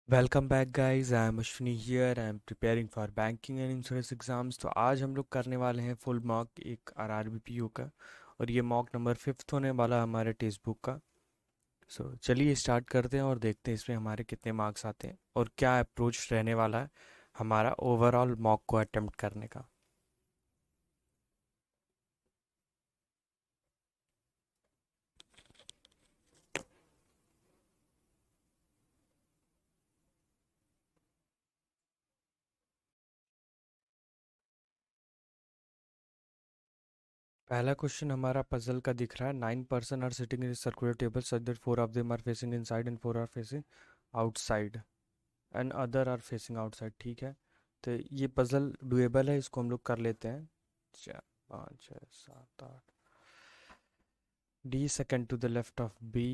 Welcome back guys. I am Ashwini here. I am preparing for banking and insurance exams. तो आज हम लोग करने वाले हैं फुल मॉक एक आरआरबीपीओ का, और ये मॉक नंबर 5th होने वाला है हमारे टेक्स्ट बुक का। चलिए स्टार्ट करते हैं और देखते हैं इसमें हमारे कितने मार्क्स आते हैं और क्या अप्रोच रहने वाला है हमारा ओवरऑल मॉक को अटेम्प्ट करने का। पहला क्वेश्चन हमारा पजल का दिख रहा है। 9 person are sitting in circular table such that 4 of them are facing inside and 4 are facing outside and other are facing outside. ठीक है, तो ये पजल डुएबल है, इसको हम लोग कर लेते हैं। 4 5 6 7 8। D second to the left of B,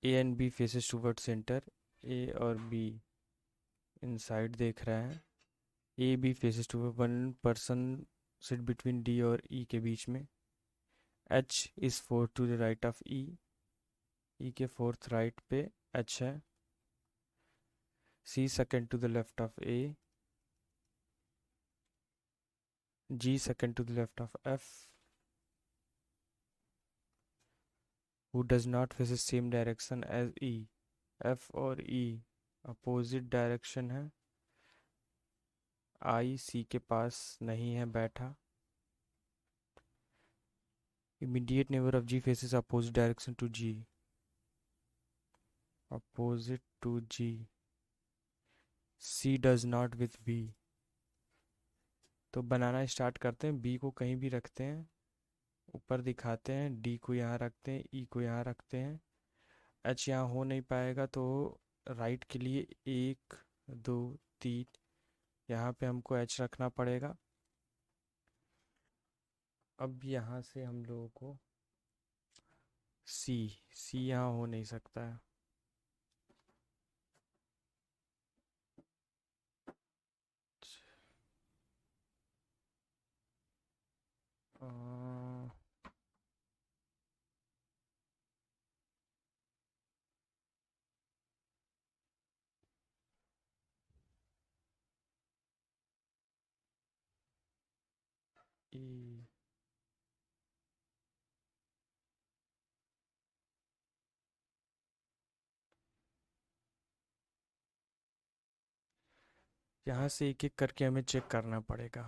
A and B faces toward center. A और बी इनसाइड देख रहे हैं। A B faces toward, one person sit between D और ई के बीच में। H is fourth to the right of E, E के fourth right पे एच है। C second to the left of A, G second to the left of F, who does not face the same direction as E. F और E opposite direction है। I C के पास नहीं है बैठा। Immediate neighbor of G faces opposite direction to G. Opposite to G. C does not with B. तो बनाना start करते हैं। B को कहीं भी रखते हैं, ऊपर दिखाते हैं। D को यहाँ रखते हैं, E को यहाँ रखते हैं। H यहाँ हो नहीं पाएगा, तो राइट के लिए 1 2 3 यहाँ पे हमको H रखना पड़ेगा। अब यहाँ से हम लोगों को सी, सी यहाँ हो नहीं सकता है। अ, ई, यहाँ से एक एक करके हमें चेक करना पड़ेगा,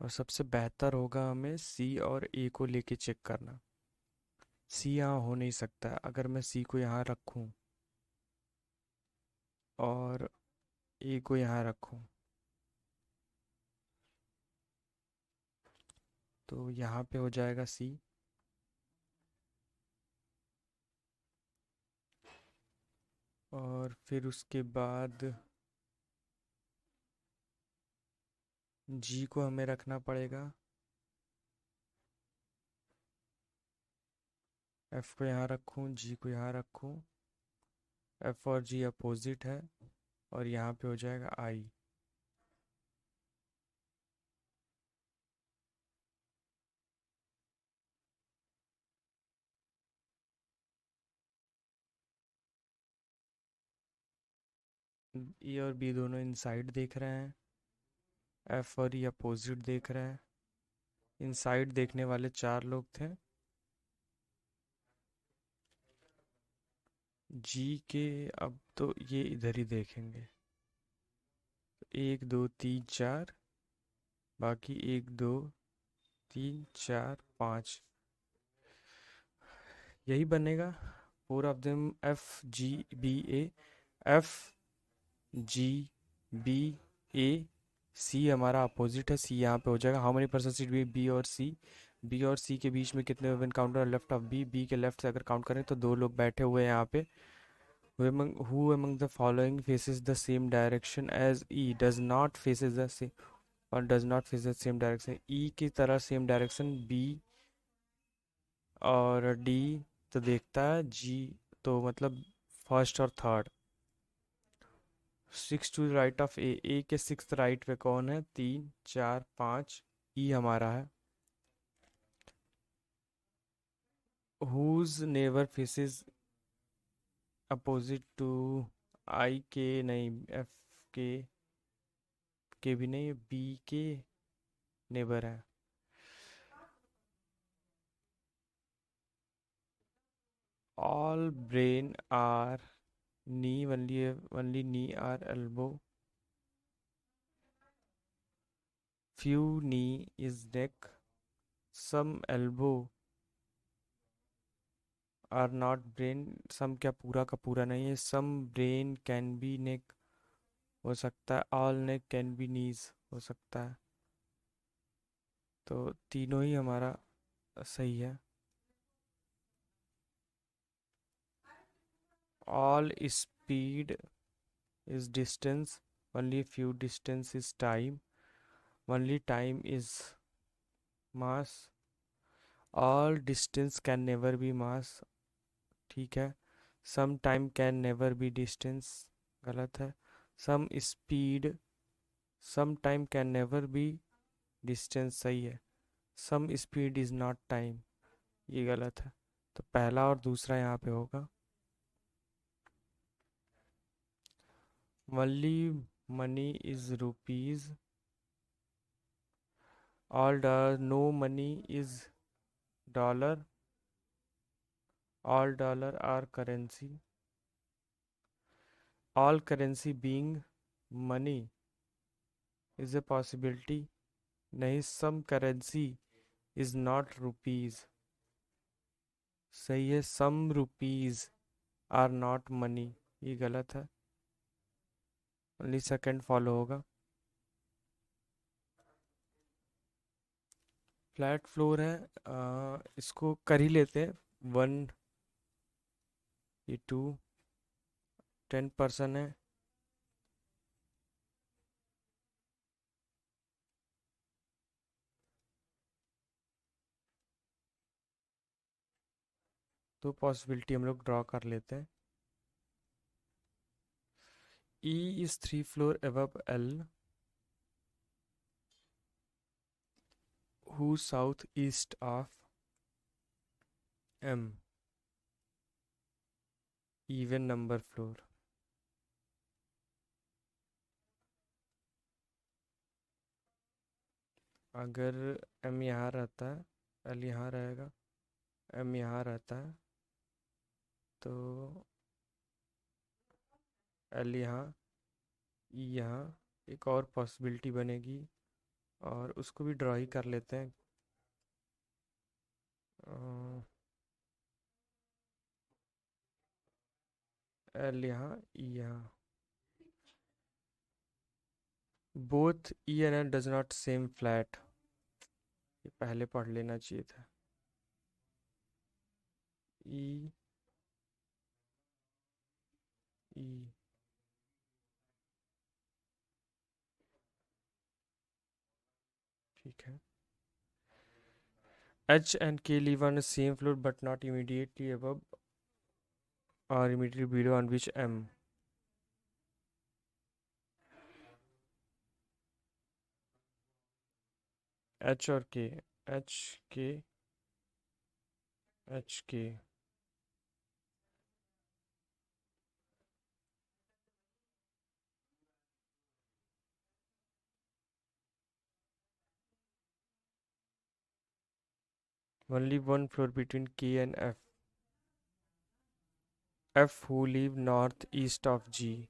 और सबसे बेहतर होगा हमें सी और ए को लेके चेक करना। सी यहाँ हो नहीं सकता है। अगर मैं सी को यहाँ रखूँ और ए को यहाँ रखूँ, तो यहाँ पे हो जाएगा सी। और फिर उसके बाद जी को हमें रखना पड़ेगा। एफ को यहाँ रखूँ, जी को यहाँ रखूँ। एफ और जी अपोजिट है, और यहाँ पे हो जाएगा आई। ई और बी दोनों इनसाइड देख रहे हैं। एफ और ई अपोजिट देख रहे हैं। इनसाइड देखने वाले 4 लोग थे। जी के अब तो ये इधर ही देखेंगे। 1 2 3 4, बाकी 1 2 3 4 5, यही बनेगा। Four of them F G B A. F G B A C हमारा अपोजिट है। सी यहाँ पे हो जाएगा। How many person seat B और सी, बी और सी के बीच में कितने one counter left of B, B के लेफ्ट से अगर काउंट करें तो 2 लोग बैठे हुए हैं यहाँ पे। Who among the following faces the same direction as E? Does not faces the same, और does not face the same direction। E की तरह सेम डायरेक्शन B और D तो देखता है। G तो मतलब फर्स्ट और थर्ड। 6 टू राइट ऑफ ए, ए के 6th राइट पे कौन है? 3 4 5, ई हमारा है। Whose neighbor faces opposite to I के नहीं, एफ के भी नहीं, बी के नेबर है। All brain are knee, only knee are elbow, few knee is neck, some elbow are not brain, some क्या पूरा का पूरा नहीं है, some brain can be neck हो सकता है, all neck can be knees हो सकता है। तो तीनों ही हमारा सही है। all speed is distance, only few distance is time, only time is mass, all distance can never be mass, ठीक है। Some time can never be distance, गलत है। Some speed, some time can never be distance, सही है। Some speed is not time, ये गलत है। तो पहला और दूसरा यहाँ पे होगा। Only money is rupees, all dollar, no money is dollar, all dollar are currency, all currency being money is a possibility, नहीं, some currency is not rupees, सही है। Some rupees are not money, ये गलत है। Only second follow होगा। Flat floor है, इसको कर ही लेते हैं। वन, ये टू, 10% है, तो पॉसिबिलिटी हम लोग ड्रॉ कर लेते हैं। E is 3 floor above L, who south east of M, even number floor. अगर एम यहाँ रहता है, एल यहाँ रहेगा, एम यहाँ रहता है, तो एल यहाँ, ई यहाँ, एक और पॉसिबिलिटी बनेगी और उसको भी ड्रॉ ही कर लेते हैं। एल यहाँ, ई यहाँ, both E and L does not same flat, ये पहले पढ़ लेना चाहिए था। ई, ई, ठीक है। H and K live on the same floor but not immediately above or immediately below on which M? H और K, H K, H K, only one floor between K and F. F who live northeast of G.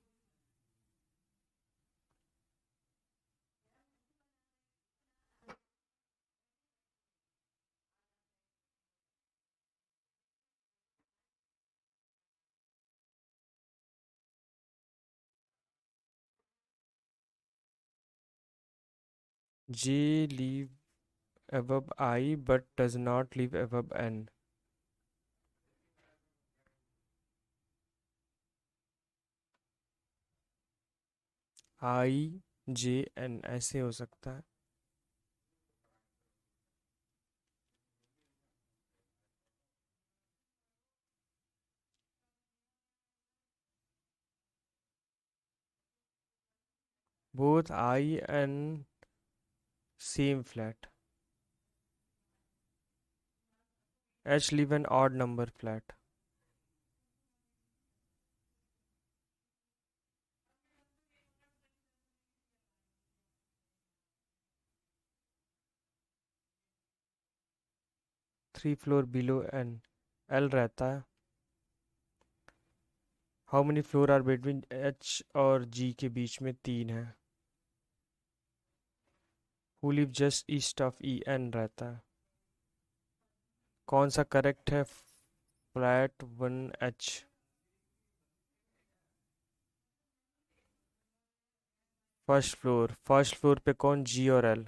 J live above I but does not live above N. I, J, N ऐसे हो सकता है। Both I and same flat. H live an odd number flat. 3 floor below N, L रहता है। How many floor are between H और G के बीच में 3 है। Who live just east of E, N रहता है। कौन सा करेक्ट है? Flat 1H। फर्स्ट फ्लोर पे कौन? जी और एल।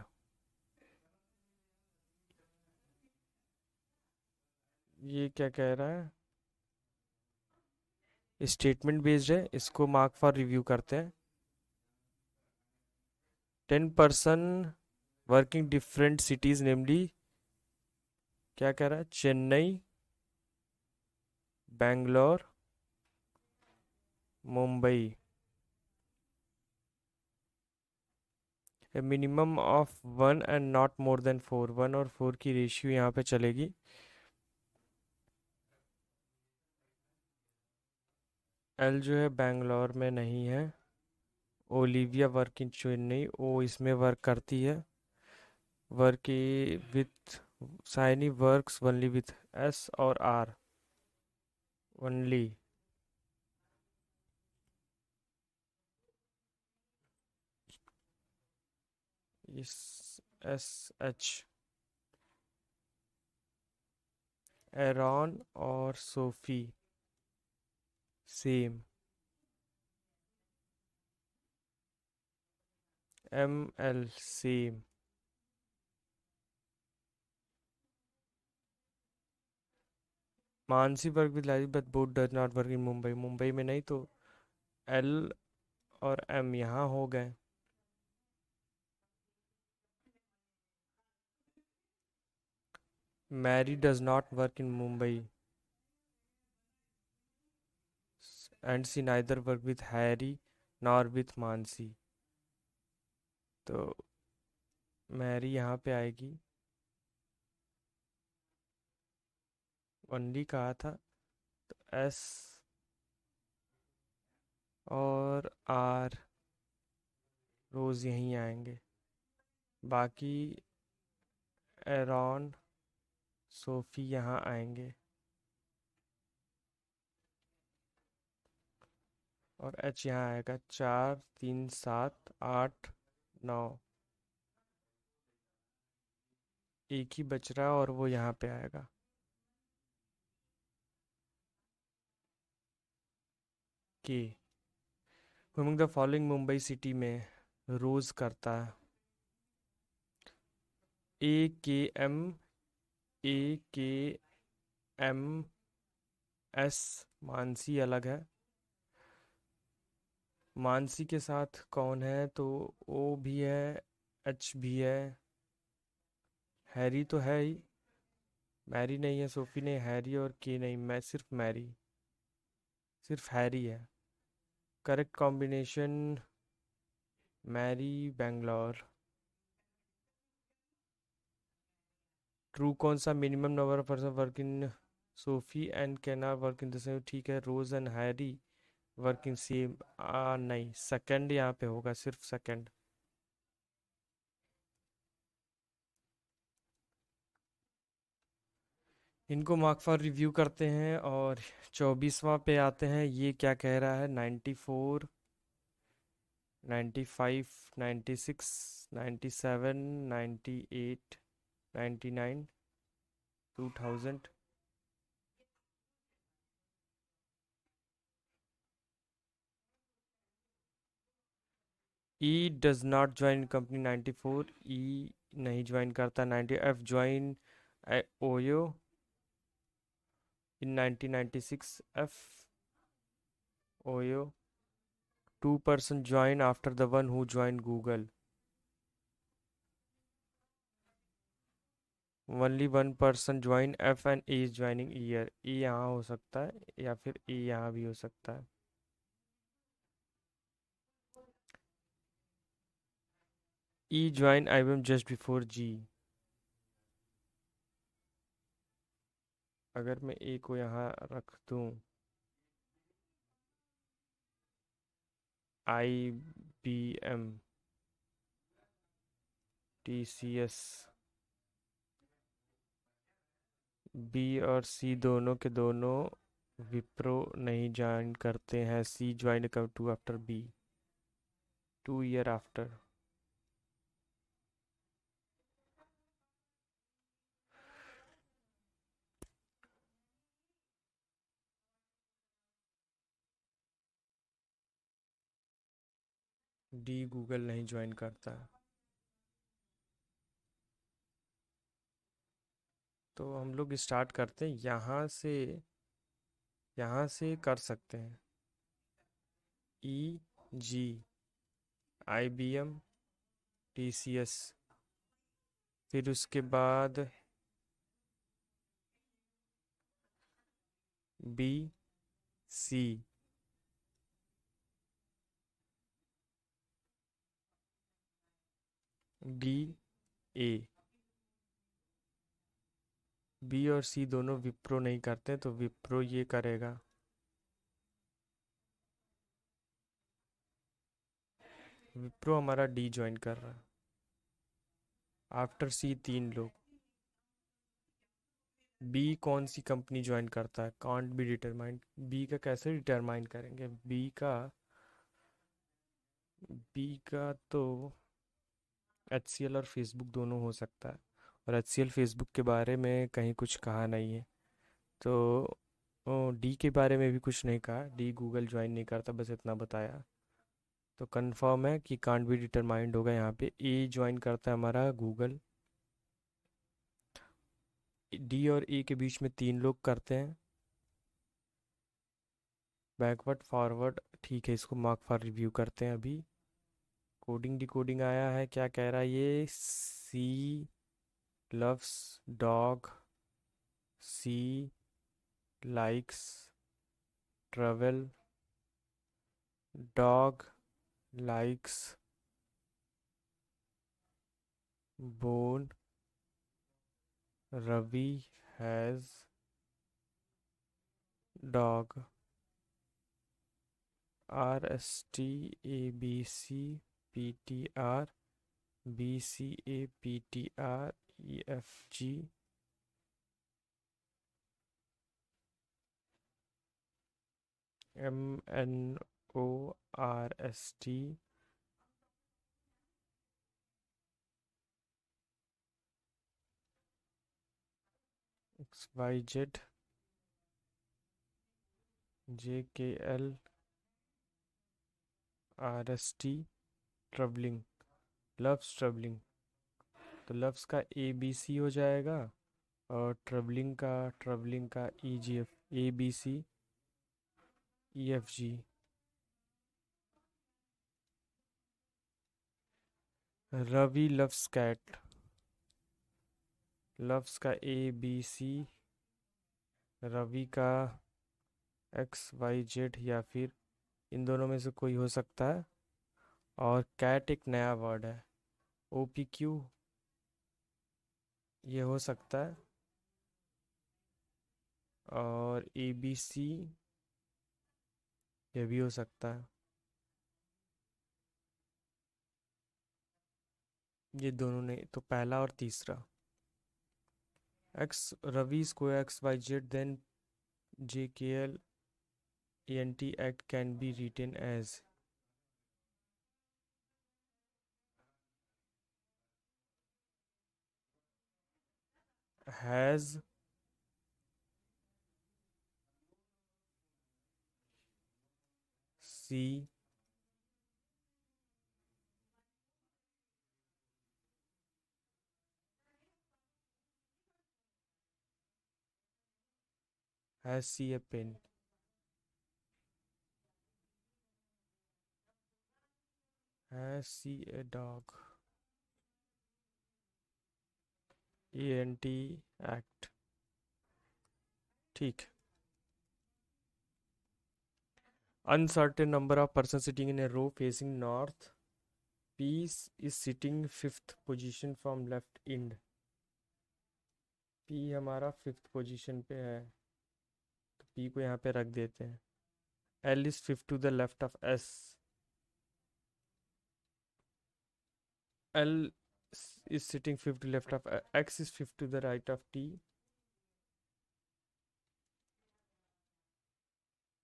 ये क्या कह रहा है? स्टेटमेंट बेस्ड है, इसको मार्क फॉर रिव्यू करते हैं। 10 पर्सन वर्किंग डिफरेंट सिटीज नेमली, क्या कह रहा है? चेन्नई, बैंगलोर, मुंबई। ए minimum of 1 and not more than 4, 1 और 4 की रेशियो यहाँ पे चलेगी। एल जो है बैंगलोर में नहीं है। Olivia work in Chennai, O इसमें वर्क करती है। Work with Saini works only with S और आर ओनली। इस एस एच। एरॉन और Sophie same. M L same. Mansi work with life but both does not work in Mumbai, Mumbai में नहीं तो एल और एम यहाँ हो गए। Mary does not work in Mumbai and C neither work with Harry nor with Mansi, तो Mary यहाँ पे आएगी। ओनली कहा था तो एस और आर रोज यहीं आएंगे। बाकी एरॉन सोफी यहाँ आएंगे और एच यहाँ आएगा। 4 3 7 8 9, एक ही बच रहा है और वो यहाँ पे आएगा। के among the following Mumbai city में रोज करता है। ए के एम एस। मानसी अलग है। मानसी के साथ कौन है? तो ओ भी है, एच भी है, हैरी तो है ही। मैरी नहीं है, सोफी नहीं, हैरी और के नहीं, मैं सिर्फ मैरी, सिर्फ हैरी है। Correct combination Mary Bangalore. True कौन सा? Minimum number of person work in Sophie and Ken are work in the same, ठीक है। Rose and Harry work in same, नहीं, सेकंड यहाँ पे होगा, सिर्फ सेकंड। इनको मार्क फॉर रिव्यू करते हैं और 24वां पे आते हैं। ये क्या कह रहा है? 94, 95, 96, 97, 98, 99, 2000। ई डज नॉट ज्वाइन कंपनी 94, ई नहीं ज्वाइन करता। 90 F join OYO in 1996, F OYO. 2 person join after the one who joined Google, only 1 person join, F and A is joining year। ए यहाँ हो सकता है या फिर ए यहाँ भी हो सकता है। ई ज्वाइन IBM जस्ट बिफोर जी। अगर मैं ए को यहाँ रख दूँ, IBM TCS बी और सी दोनों के दोनों विप्रो नहीं ज्वाइन करते हैं, सी ज्वाइन कब two after B, 2 year after. D Google नहीं ज्वाइन करता है। तो हम लोग स्टार्ट करते हैं यहाँ से कर सकते हैं। E G, I B M, T C S, फिर उसके बाद B C, D A. B और सी दोनों विप्रो नहीं करते तो विप्रो ये करेगा। विप्रो हमारा डी ज्वाइन कर रहा है। आफ्टर सी 3 लोग। बी कौन सी कंपनी ज्वाइन करता है, कांट बी डिटरमाइंड। बी का कैसे डिटरमाइन करेंगे, बी का तो एच सी एल और फेसबुक दोनों हो सकता है, और एच सी एल फेसबुक के बारे में कहीं कुछ कहा नहीं है। तो डी के बारे में भी कुछ नहीं कहा, डी गूगल ज्वाइन नहीं करता, बस इतना बताया। तो कंफर्म है कि कांट बी डिटरमाइंड होगा यहाँ पे। ए ज्वाइन करता है हमारा गूगल। डी और ए के बीच में 3 लोग करते हैं। बैकवर्ड फॉरवर्ड, ठीक है, इसको मार्क फॉर रिव्यू करते हैं अभी। कोडिंग डिकोडिंग आया है, क्या कह रहा है ये, C loves dog, C likes travel, dog likes bone, Ravi has dog. R S T A B C P T R, B C A P T R E F G, M N O R S T, X Y Z, J K L, R S T, troubling, loves troubling. तो loves का A B C हो जाएगा, और troubling का E G F, A B C E F G. Ravi loves cat, loves का A B सी, रवि का x Y Z, या फिर इन दोनों में से कोई हो सकता है। और कैट एक नया वर्ड है, ओ पी क्यू, ये हो सकता है। और ए बी सी, ये भी हो सकता है। ये दोनों नहीं, तो पहला और तीसरा। X Ravi square X Y Z, then J K L A N T act can be written as has C has C a pen, has C a dog, A N T act. ठीक। Uncertain number of person sitting in a row facing north, P's is sitting fifth position from left end. P हमारा fifth position पे है, तो P को यहाँ पे रख देते हैं। L is fifth to the left of S, L is sitting fifth to left of x is fifth to the right of t,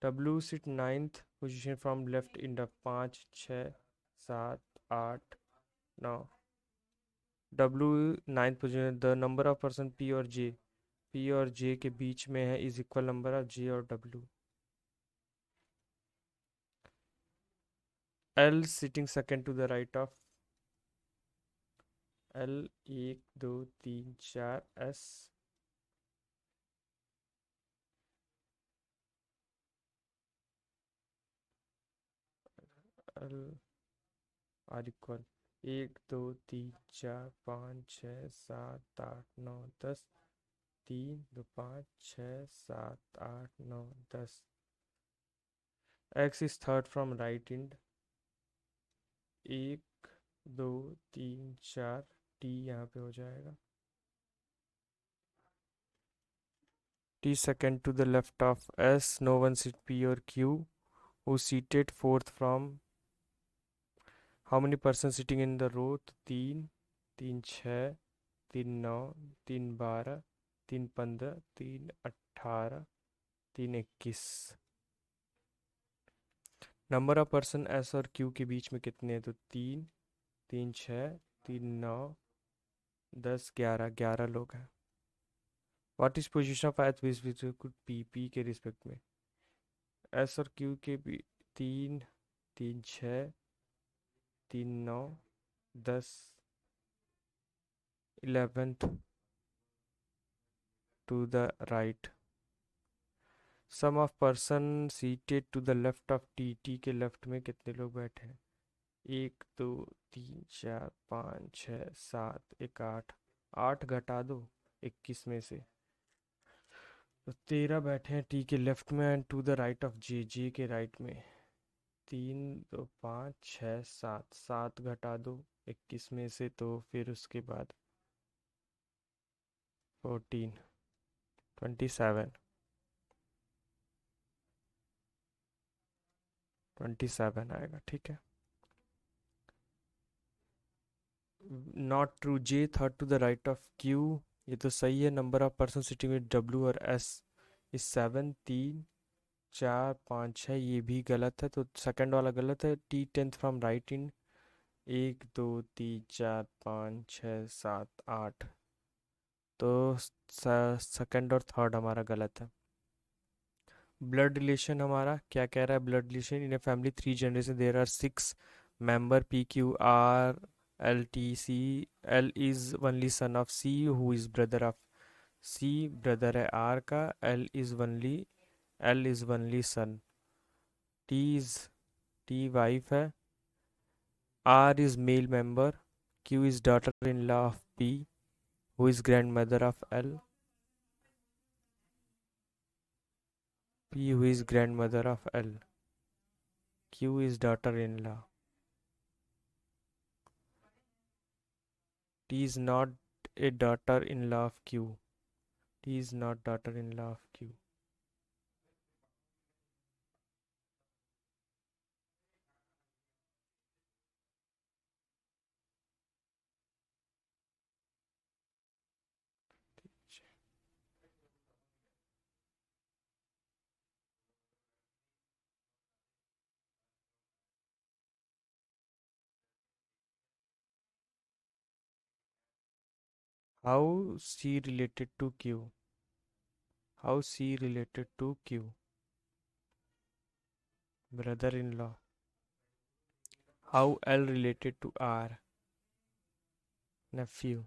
W sit ninth position from left in the 5 6 7 8 9. W ninth position. The number of person P और J के बीच में है is equal number of J और W. L sitting second to the right of L. 1 2 3 4 S. L are equal 1 2 3 4 5 6 7 8 9 10. 3 2 5 6 7 8 9 10. X is third from right end. 1 2 3 4. T यहाँ पे हो जाएगा. T second to the left of S. No one seat P और Q who seated fourth from. How many person sitting in the row. 3 3 6 3 9 3 12 3 15 3 18 3 21. Number of person S और Q के बीच में कितने हैं. तो 3 3 6 3 9 10 11 11 लोग हैं. What is position of H with P के रिस्पेक्ट में. एस और क्यू के भी 3 3 6 3 9 10 11th to the right. Sum of person seated to the left of T. T के लेफ्ट में कितने लोग बैठे हैं. 1 2 3 4 5 6 7 1 8. 8 घटा दो 21 में से. तो 13 बैठे हैं टी के लेफ्ट में and to the right of J. J के राइट में 3 2 5 6 7. 7 घटा दो 21 में से. तो फिर उसके बाद 14 27 27 आएगा. ठीक है. Not true. J third to the right of Q. ये तो सही है. Number of person sitting with W और एस इज 7. 3 4 5 6. ये भी गलत है तो सेकंड वाला गलत है. टी टेंथ फ्रॉम राइट इन. 1 2 3 4 5 6 7 8. तो सेकंड और थर्ड हमारा गलत है. ब्लड रिलेशन हमारा क्या कह रहा है. Blood relation in a family 3 generation there are 6 member P Q R L T C. L is only son of C who is brother of C. Brother है आर का. L is only son. T is T wife है. R is male member. Q is daughter in law of P who is grand mother of L. P who is grandmother of L. Q is daughter-in-law. T is not a daughter-in-law of Q. T is not daughter-in-law of Q. How C related to Q? How C related to Q? Brother-in-law. How L related to R? Nephew.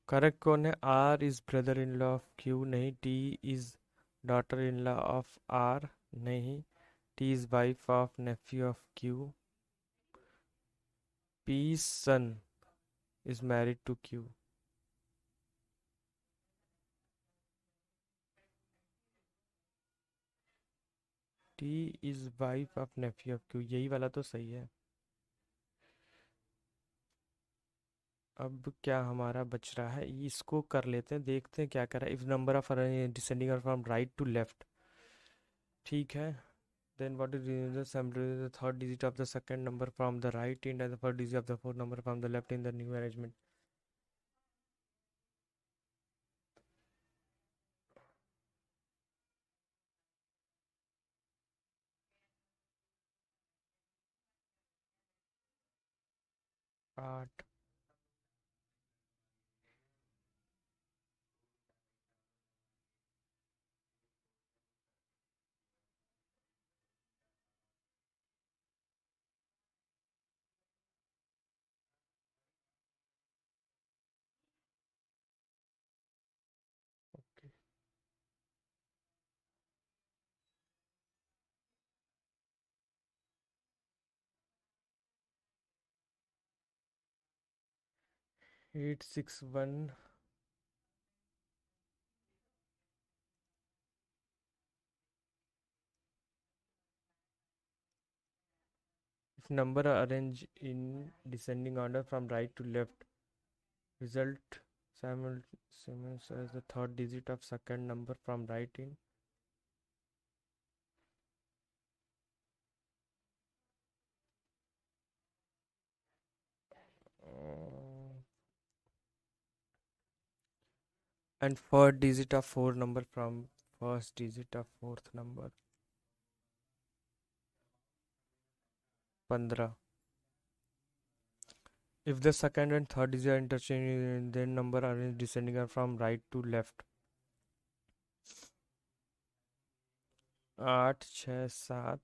Correct कौन है. R is brother-in-law of Q. नहीं. T is daughter-in-law of R. नहीं. T is wife of nephew of Q. P's son is married to Q. T is wife of nephew of Q. यही वाला तो सही है. अब क्या हमारा बच रहा है, इसको कर लेते हैं, देखते हैं क्या कर रहा है। If number of descending from right to left, ठीक है। Then what is the sum the third digit of the second number from the right and the first digit of the fourth number from the left in the new arrangement. 8। Okay, 861। If number are arranged in descending order from right to left, result simultaneous as the third digit of second number from right in. And fourth digit of four number from first digit of fourth number. 15. If the second and third digit are interchanged, then number arranged descending are from right to left. 8 6 7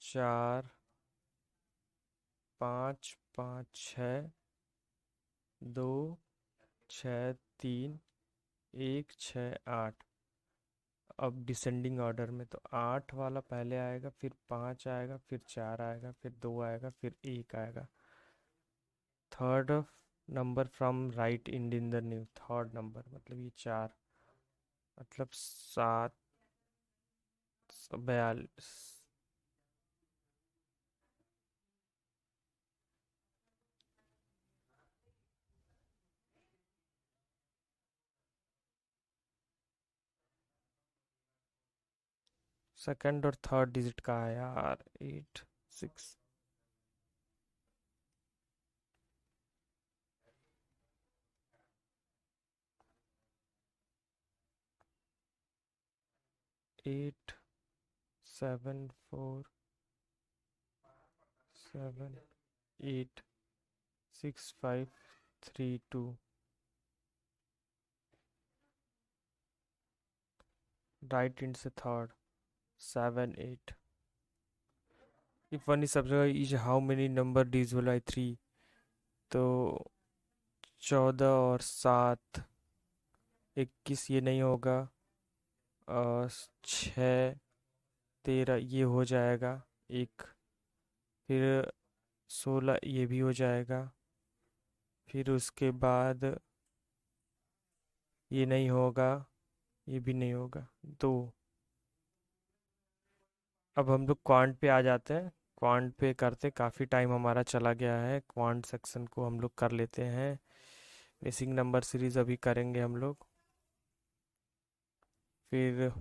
4 5 5 6 2 6 3 1 6 8। अब descending order में तो 8 वाला पहले आएगा, फिर 5 आएगा, फिर 4 आएगा, फिर 2 आएगा, फिर 1 आएगा। Third number from right end in the new, third number मतलब ये 4, मतलब 7 42। सेकंड और थर्ड डिजिट का है यार, 8 6। 8 7 4 7 8 6 5 3 2। राइट इंड से third 7 8। If one is subtracted is how many number divisible by 3, तो 14 और 7 21 ये नहीं होगा। 6 13 ये हो जाएगा एक, फिर 16 ये भी हो जाएगा, फिर उसके बाद ये नहीं होगा, ये भी नहीं होगा, 2। अब हम लोग क्वांट पे आ जाते हैं, क्वांट पे करते, काफ़ी टाइम हमारा चला गया है, क्वांट सेक्शन को हम लोग कर लेते हैं। बेसिक नंबर सीरीज अभी करेंगे हम लोग, फिर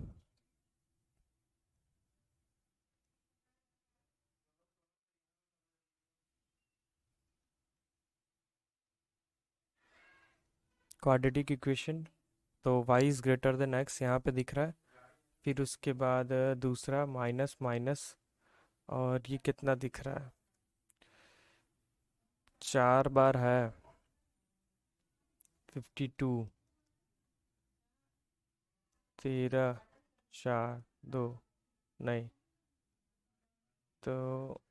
क्वाड्रेटिक इक्वेशन। तो y is greater than x यहाँ पे दिख रहा है, फिर उसके बाद दूसरा माइनस माइनस, और ये कितना दिख रहा है, 4 बार है 52, 13 4 2, नहीं, तो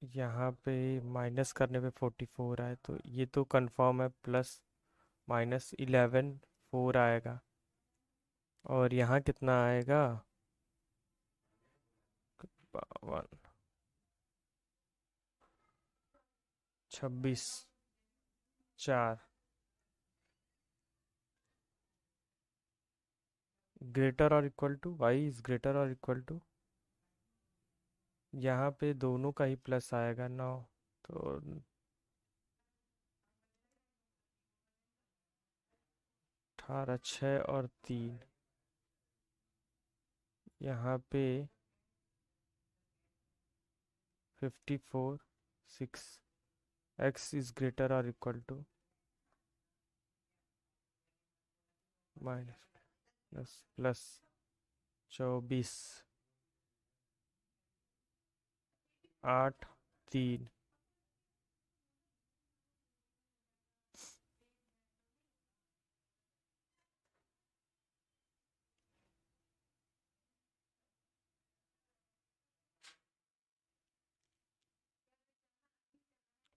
यहाँ पे माइनस करने पे 44 आए, तो ये तो कंफर्म है, प्लस माइनस 11 4 आएगा, और यहाँ कितना आएगा, 26 4। ग्रेटर और equal to, Y is greater और इक्वल टू, यहाँ पे दोनों का ही प्लस आएगा 9, तो 18 6 और 3, यहाँ पे 54 6, x इज ग्रेटर और equal to minus plus plus 24 8 3।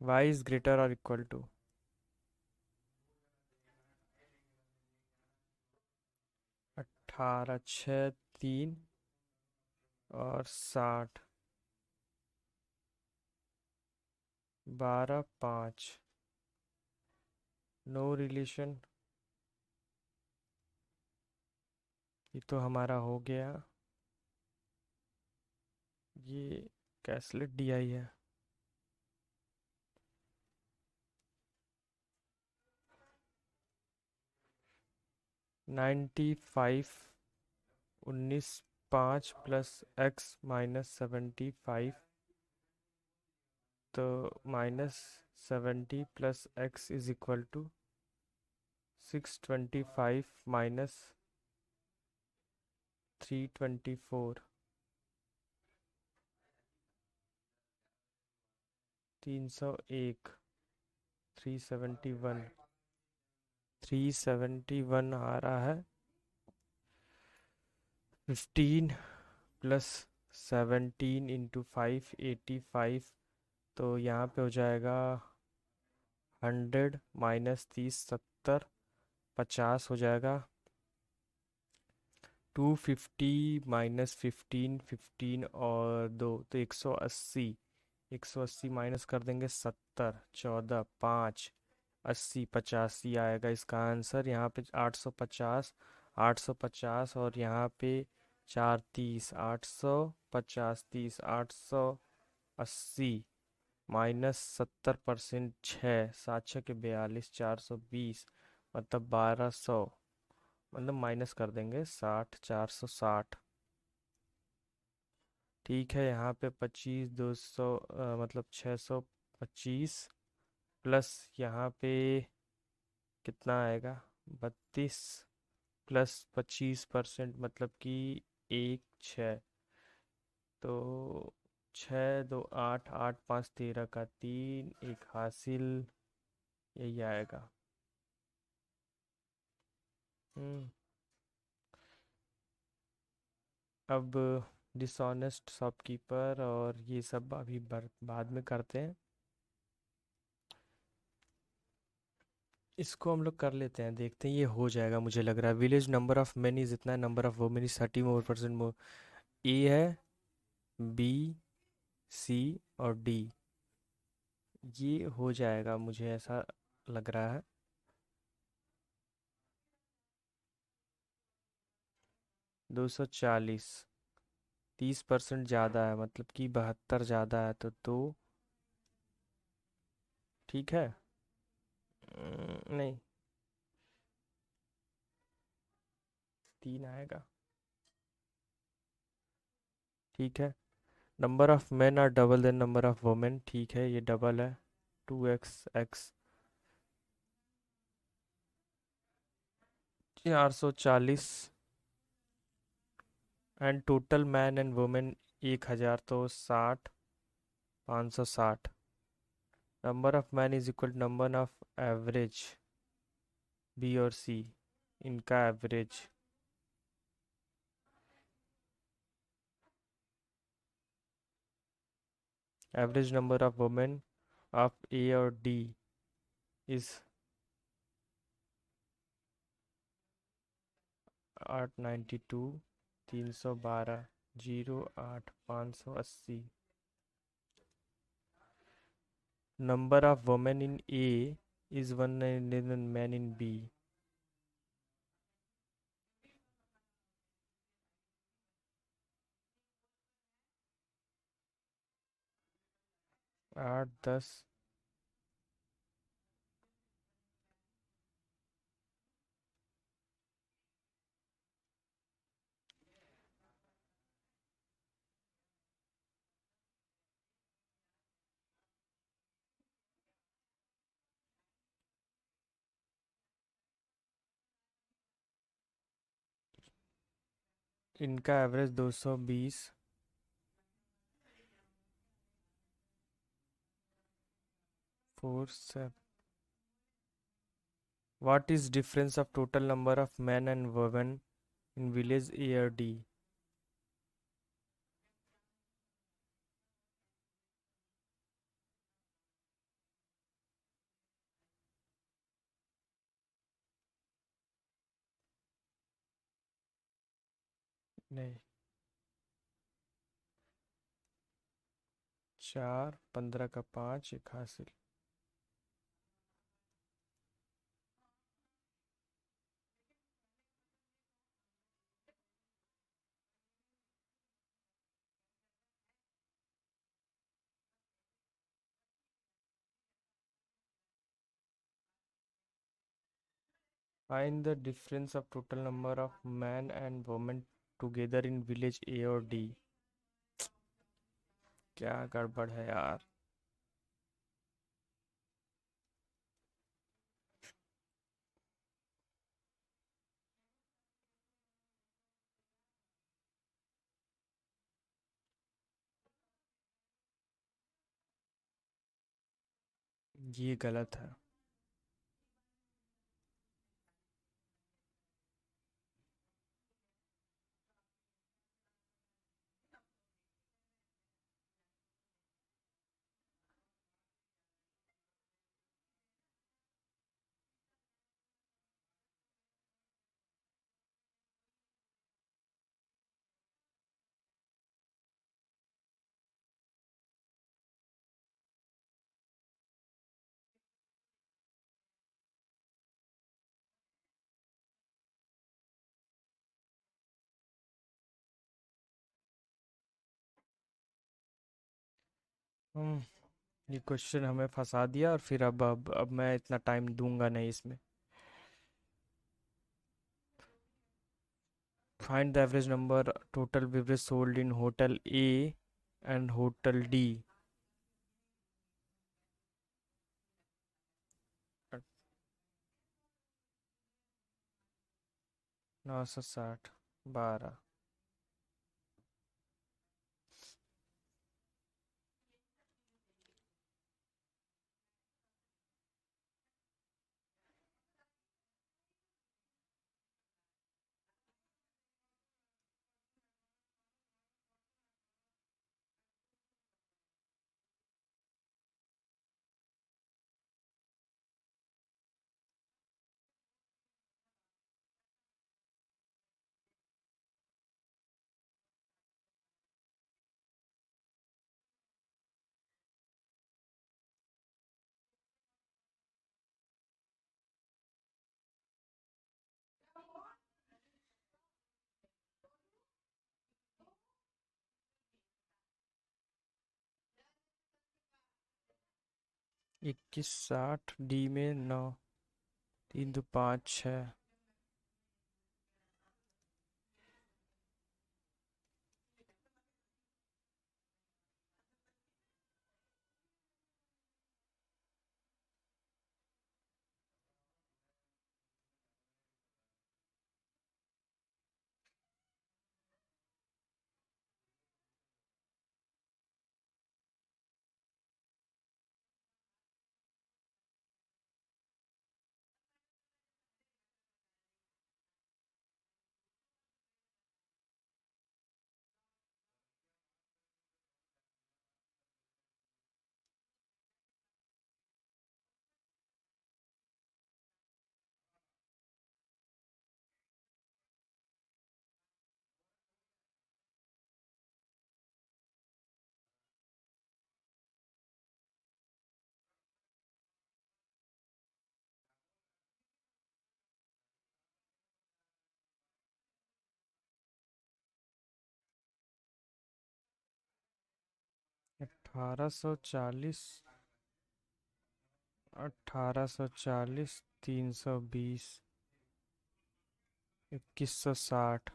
y is greater और इक्वल टू 18 6 3 और 60 12 5। नो रिलेशन, ये तो हमारा हो गया। ये कैसलेट डी आई है। 95 19 5 प्लस x माइनस 75, तो -70 plus x is equal to 625 minus 324, 301, 371, 371 आ रहा है। 15 प्लस 17 इंटू 5 85, तो यहाँ पे हो जाएगा 100 माइनस 30 70, 50 हो जाएगा। 250 माइनस 15 15 और 2 तो 180, 180 माइनस कर देंगे 70 14 5 80 85 आएगा इसका आंसर। यहाँ पे 850, 850 और यहाँ पे 4 30, 850 30 880 माइनस 70% 6 7 6 के 42 420, मतलब 1200, मतलब माइनस कर देंगे 60 460। ठीक है, यहाँ पे 25 200 मतलब 625 प्लस यहाँ पे कितना आएगा 32 प्लस 25% मतलब कि 1 6, तो 6 2 8 8 5 13 का 3 1 हासिल, यही आएगा। हम्म अब डिसऑनेस्ट शॉपकीपर और ये सब अभी बाद में करते हैं। इसको हम लोग कर लेते हैं, देखते हैं ये हो जाएगा मुझे लग रहा है। Village number of man is इतना है, number of women is 30 more percent more. A है, बी सी और डी, ये हो जाएगा मुझे ऐसा लग रहा है। 240, 30% ज़्यादा है, मतलब कि 72 ज़्यादा है, तो 2 ठीक है। नहीं, 3 आएगा। ठीक है, number of men are double than number of women, ठीक है ये डबल है। 2x x 440 and total man and women 1000, तो 60 560। Number of man is equal number of average B और सी, इनका एवरेज। Average number of women of A और D is 892, 312, 08 580। Number of women in A is 199 men in B. 8 10, इनका average 220। 4 7। What is difference of total number of man and women in village A और D? नहीं। 4, 15 का 5, एक हासिल। Find the difference of total number of man and women together in village A और D. क्या गड़बड़ है यार। ये गलत है। ये क्वेश्चन हमें फंसा दिया, और फिर अब मैं इतना टाइम दूंगा नहीं इसमें। Find the average number total beverage sold in hotel A and hotel D. 960। 12। 2160 D में 9। 3 2 5 6। 1840। 1840। 320। 2160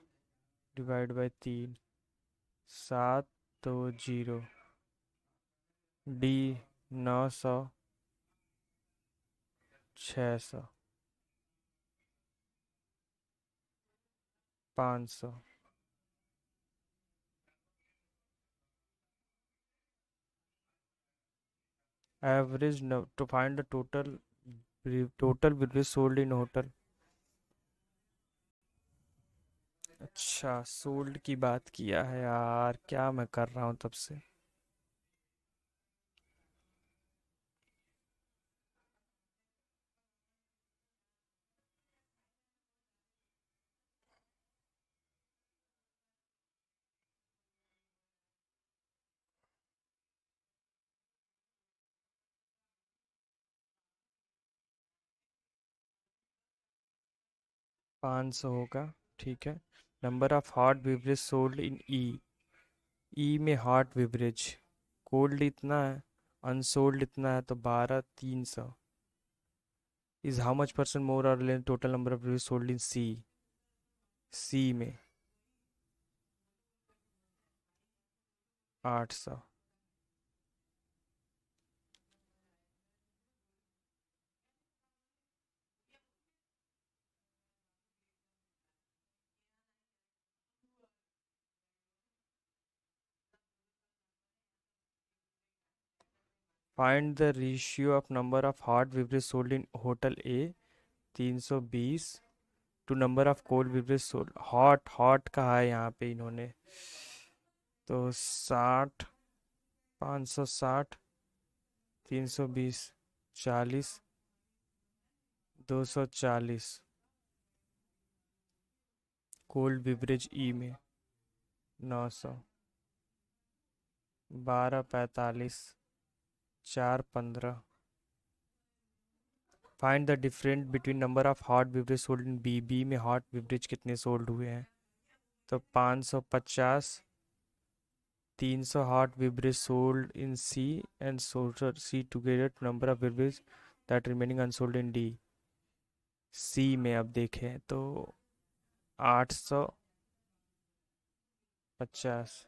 divide by 3। 720। D 900। 600। 500। Average to find the total business sold in hotel. अच्छा, सोल्ड की बात किया है यार, क्या मैं कर रहा हूँ तब से। 500 होगा। ठीक है। Number of hot beverage sold in E. E में हॉट बेवरेज, कोल्ड इतना है, अनसोल्ड इतना है, तो 12 300 is how much percent more और लेन total number of beverage sold in C. C में 800। Find the ratio of number of hot beverage sold in hotel A 320 to number of cold beverage sold. Hot hot कहा है यहाँ पे इन्होंने, तो 60, 560, 320, 40, 240। Cold beverage ई में 900, 1245, 415। Find the difference between number of hot beverage sold in B. B में hot beverage कितने sold हुए हैं, तो 550। 300 hot beverage sold in C and sold C together number of beverage that remaining unsold in D. C में अब देखें तो 850,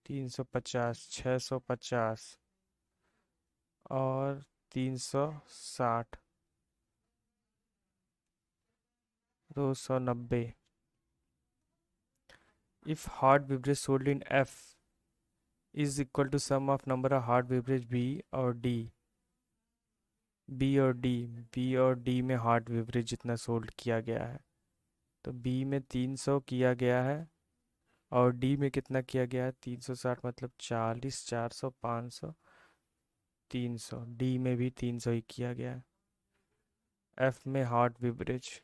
350, 650 और 360, 290। if hot beverage sold in F is equal to sum of number of hot beverage B और D। B और D में hot beverage जितना sold किया गया है, तो बी में 300 किया गया है और डी में कितना किया गया है, 360, मतलब 40, 400, 500, 300। डी में भी 300 ही किया गया है। एफ में हॉट बेवरेज,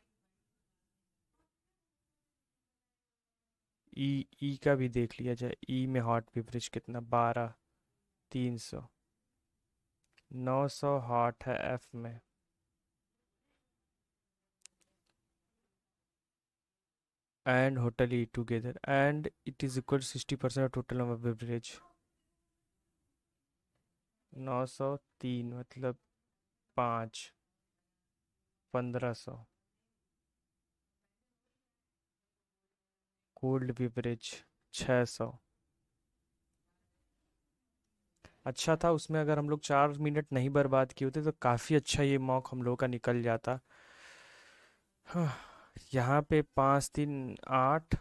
ई का भी देख लिया जाए। ई में हॉट बेवरेज कितना, 12, 300, 900 हॉट है एफ में। And hotel E together and it is equal 60% of total number beverage. 903 मतलब 5, 1500। Cold beverage 600। अच्छा था उसमें, अगर हम लोग 4 मिनट नहीं बर्बाद किए होते तो काफ़ी अच्छा ये मॉक हम लोग का निकल जाता। हाँ, यहाँ पे 5 3 8,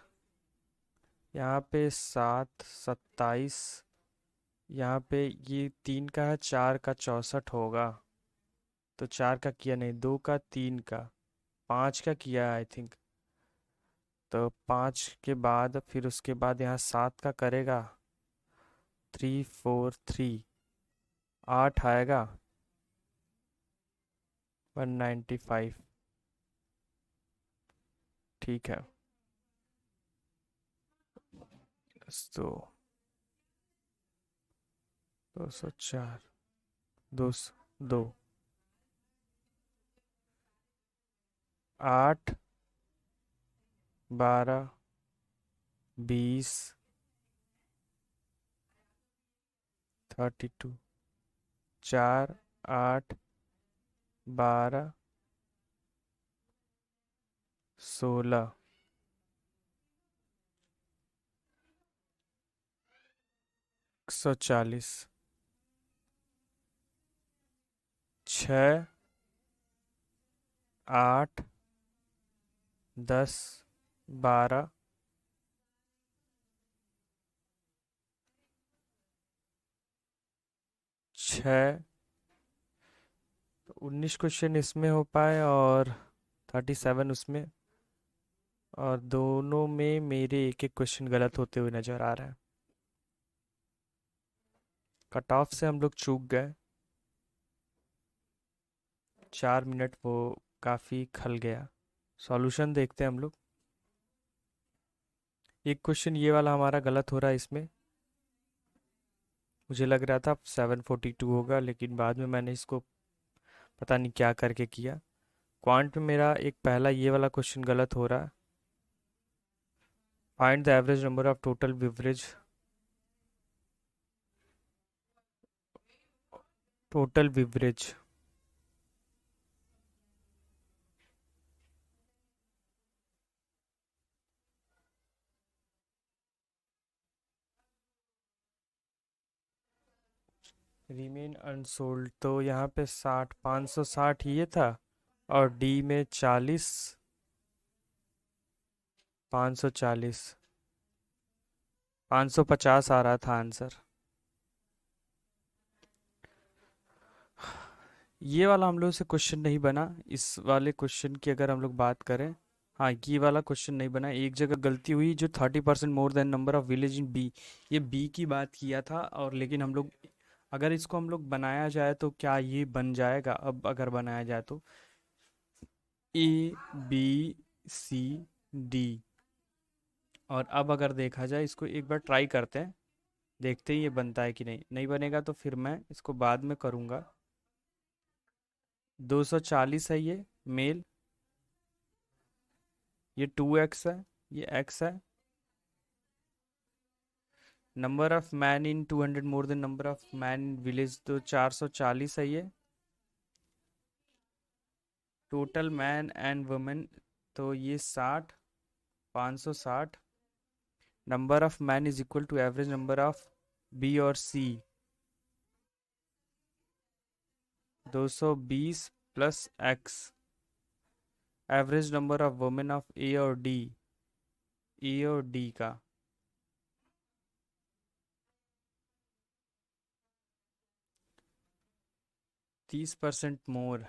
यहाँ पे 7 27, यहाँ पे ये 3 का है, 4 का 64 होगा, तो 4 का किया नहीं, 2 का 3 का, 5 का किया आई थिंक। तो 5 के बाद फिर उसके बाद यहाँ 7 का करेगा, 3 4 3, 8 आएगा, 195। ठीक है। तो 204, 202, 8, 12, 20, 32, 4, 8, 12, 16, 140, 6, 8, 10, 12, 6 है, तो 19 क्वेश्चन इसमें हो पाए और 37 उसमें, और दोनों में मेरे एक एक क्वेश्चन गलत होते हुए नज़र आ रहा है। कट ऑफ से हम लोग चूक गए, 4 मिनट वो काफ़ी खल गया। सॉल्यूशन देखते हैं हम लोग। एक क्वेश्चन ये वाला हमारा गलत हो रहा है इसमें। मुझे लग रहा था 742 होगा, लेकिन बाद में मैंने इसको पता नहीं क्या करके किया। क्वांट में मेरा एक पहला ये वाला क्वेश्चन गलत हो रहा है। Find the average number of total beverage, total beverage. Remain unsold, तो यहाँ पे 60, 560 ये था, और डी में 40, 540, 550 आ रहा था आंसर। ये वाला हम लोग से क्वेश्चन नहीं बना। इस वाले क्वेश्चन की अगर हम लोग बात करें, हाँ ये वाला क्वेश्चन नहीं बना। एक जगह गलती हुई, जो 30% more than number of village in B, ये बी की बात किया था। और लेकिन हम लोग अगर इसको हम लोग बनाया जाए तो क्या ये बन जाएगा? अब अगर बनाया जाए तो ए बी सी डी, और अब अगर देखा जाए इसको एक बार ट्राई करते हैं, देखते हैं ये बनता है कि नहीं। नहीं बनेगा तो फिर मैं इसको बाद में करूँगा। 240 है ये मेल, ये 2x है, ये x है। Number of man in 200 more than number of man in village, तो 440 है ये। टोटल मैन एंड वुमेन, तो ये 60, 560। Number of man is equal to average number of B और C, 220 plus x। Average number of women of A और D, ए और D का 30% मोर।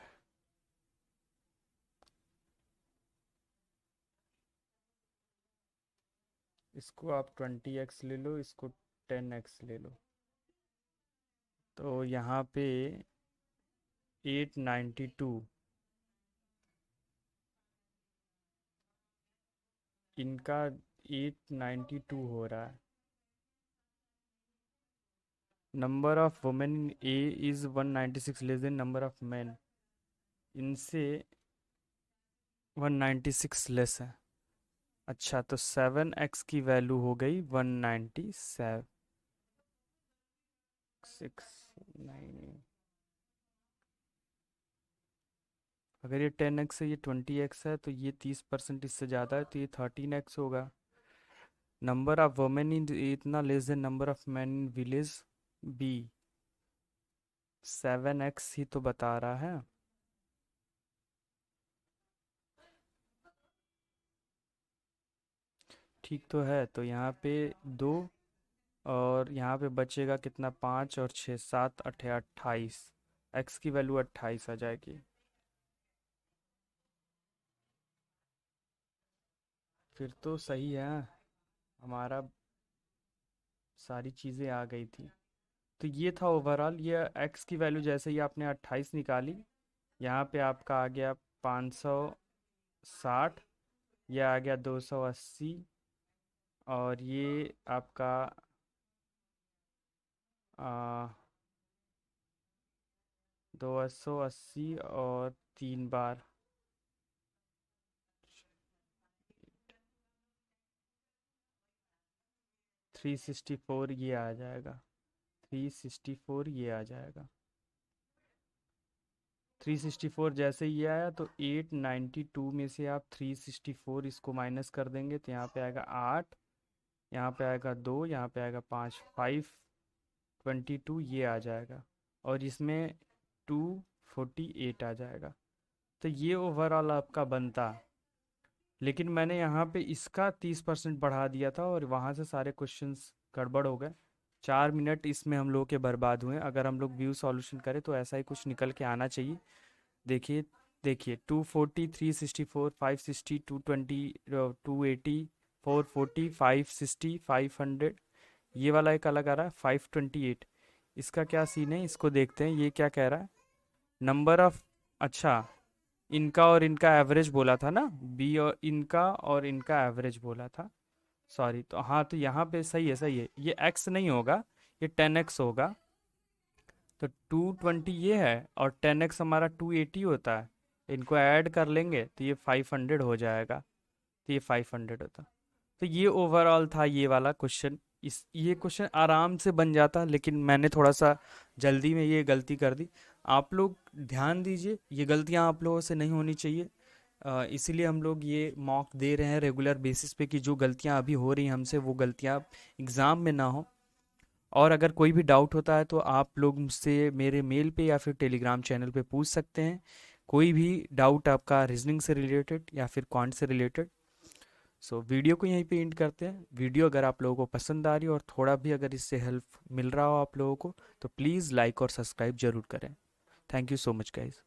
इसको आप 20x ले लो, इसको 10x ले लो, तो यहाँ पे 892, इनका 892 हो रहा है। Number of women in A is 196 less than number of man, इनसे 196 लेस है। अच्छा, तो 7x की वैल्यू हो गई 197, 6 9। अगर ये 10x है, ये 20x है, तो ये 30% इससे ज़्यादा है, तो ये 13x होगा। नंबर ऑफ वुमेन इन इतना less than number of man in village B, 7x ही तो बता रहा है। ठीक तो है, तो यहाँ पे 2, और यहाँ पे बचेगा कितना, 5 और 6, 7 8 28। एक्स की वैल्यू 28 आ जाएगी। फिर तो सही है, हमारा सारी चीज़ें आ गई थी। तो ये था ओवरऑल। ये एक्स की वैल्यू जैसे ही आपने 28 निकाली, यहाँ पे आपका आ गया 560, ये आ गया 280, और ये आपका 280 और 3 बार 364, ये आ जाएगा। 364 ये आ जाएगा। 364 जैसे ही ये आया, तो 892 में से आप 364 इसको माइनस कर देंगे, तो यहाँ पे आएगा 8, यहाँ पे आएगा 2, यहाँ पे आएगा 5, 522 ये आ जाएगा, और इसमें 248 आ जाएगा। तो ये ओवरऑल आपका बनता। लेकिन मैंने यहाँ पे इसका 30% बढ़ा दिया था, और वहाँ से सारे क्वेश्चंस गड़बड़ हो गए। 4 मिनट इसमें हम लोग के बर्बाद हुए। अगर हम लोग व्यू सॉल्यूशन करें तो ऐसा ही कुछ निकल के आना चाहिए। देखिए, देखिए 240, 364, 560, 220, 280, 440, 560, 500। ये वाला एक अलग आ रहा है 528। इसका क्या सीन है, इसको देखते हैं ये क्या कह रहा है। नंबर ऑफ, अच्छा, इनका और इनका एवरेज बोला था ना, बी और इनका एवरेज बोला था। सॉरी, तो हाँ, तो यहाँ पे सही है, सही है, ये एक्स नहीं होगा, ये 10x होगा। तो 220 ये है और 10x हमारा 280 होता है। इनको ऐड कर लेंगे तो ये 500 हो जाएगा। तो ये 500 होता। तो ये ओवरऑल था ये वाला क्वेश्चन। इस ये क्वेश्चन आराम से बन जाता, लेकिन मैंने थोड़ा सा जल्दी में ये गलती कर दी। आप लोग ध्यान दीजिए, ये गलतियां आप लोगों से नहीं होनी चाहिए। इसीलिए हम लोग ये मॉक दे रहे हैं रेगुलर बेसिस पे कि जो गलतियां अभी हो रही हैं हमसे, वो गलतियां एग्ज़ाम में ना हो। और अगर कोई भी डाउट होता है तो आप लोग मुझसे मेरे मेल पे या फिर टेलीग्राम चैनल पे पूछ सकते हैं। कोई भी डाउट आपका रीजनिंग से रिलेटेड या फिर क्वांट से रिलेटेड। सो वीडियो को यहीं पे एंड करते हैं। वीडियो अगर आप लोगों को पसंद आ रही हो और थोड़ा भी अगर इससे हेल्प मिल रहा हो आप लोगों को, तो प्लीज़ लाइक और सब्सक्राइब जरूर करें। Thank you so much guys.